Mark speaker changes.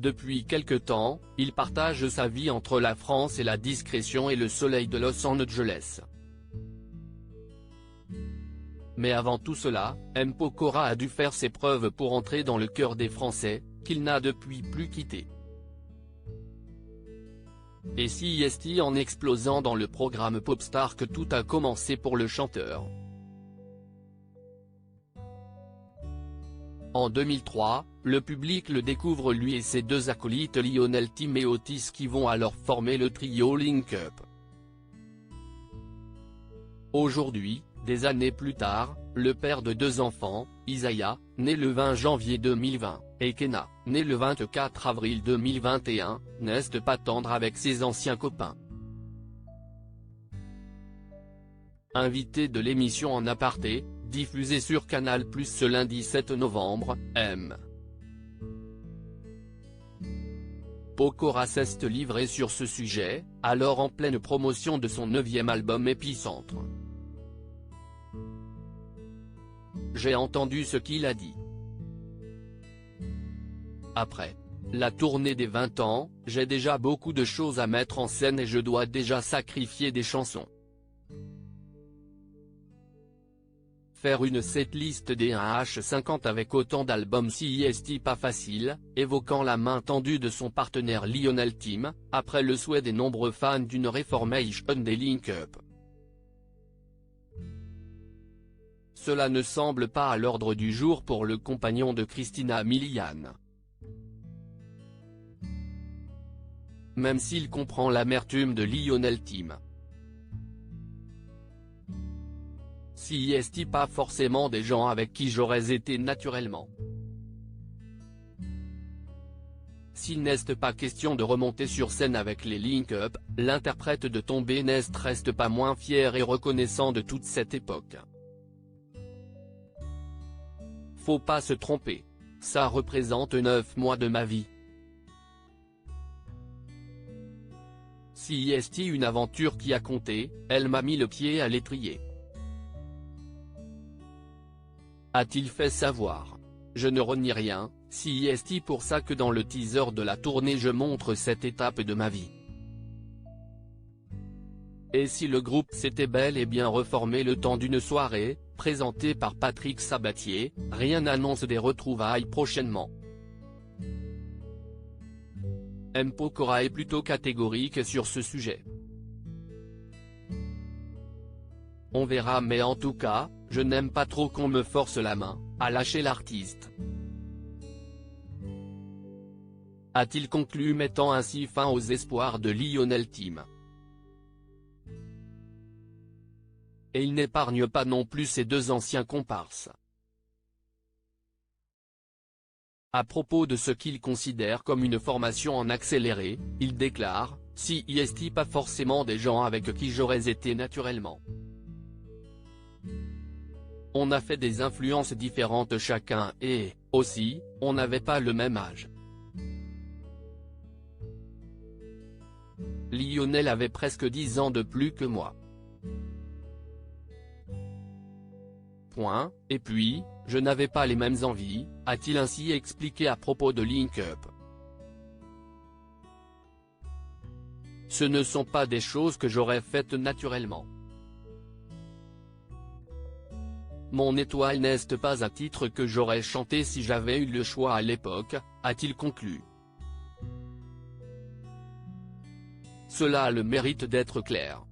Speaker 1: Depuis quelque temps, il partage sa vie entre la France et la discrétion et le soleil de Los Angeles. Mais avant tout cela, M. Pokora a dû faire ses preuves pour entrer dans le cœur des Français, qu'il n'a depuis plus quitté. Et si est-il en explosant dans le programme Popstar que tout a commencé pour le chanteur. En 2003, le public le découvre lui et ses deux acolytes Lionel Tim et Otis qui vont alors former le trio Link Up. Aujourd'hui, des années plus tard, le père de deux enfants, Isaiah, né le 20 janvier 2020, et Kenna, né le 24 avril 2021, n'est pas tendre avec ses anciens copains. Invité de l'émission En Aparté, diffusée sur Canal+ ce lundi 7 novembre, M. Pokora s'est livré sur ce sujet, alors en pleine promotion de son 9e album Épicentre. J'ai entendu ce qu'il a dit. Après la tournée des 20 ans, j'ai déjà beaucoup de choses à mettre en scène et je dois déjà sacrifier des chansons. Faire une setlist des 1h50 avec autant d'albums c'est pas facile, évoquant la main tendue de son partenaire Lionel Tim, après le souhait des nombreux fans d'une reformation des Link Up. Cela ne semble pas à l'ordre du jour pour le compagnon de Christina Milian. Même s'il comprend l'amertume de Lionel Tim. Si est pas forcément des gens avec qui j'aurais été naturellement. S'il n'est pas question de remonter sur scène avec les Link Up, l'interprète de Tombé reste pas moins fier et reconnaissant de toute cette époque. Faut pas se tromper. Ça représente 9 mois de ma vie. Si est une aventure qui a compté, elle m'a mis le pied à l'étrier. A-t-il fait savoir. Je ne renie rien, si est pour ça que dans le teaser de la tournée je montre cette étape de ma vie. Et si le groupe s'était bel et bien reformé le temps d'une soirée, présentée par Patrick Sabatier, rien n'annonce des retrouvailles prochainement. M. Pokora est plutôt catégorique sur ce sujet. On verra mais en tout cas, je n'aime pas trop qu'on me force la main, à lâcher l'artiste. A-t-il conclu mettant ainsi fin aux espoirs de Lionel Tim. Et il n'épargne pas non plus ses deux anciens comparses. À propos de ce qu'il considère comme une formation en accéléré, il déclare, si est pas forcément des gens avec qui j'aurais été naturellement. On a fait des influences différentes chacun et, aussi, on n'avait pas le même âge. Lionel avait presque 10 ans de plus que moi. Et puis, je n'avais pas les mêmes envies, a-t-il ainsi expliqué à propos de Link Up. Ce ne sont pas des choses que j'aurais faites naturellement. Mon étoile n'est pas un titre que j'aurais chanté si j'avais eu le choix à l'époque, a-t-il conclu. Cela a le mérite d'être clair.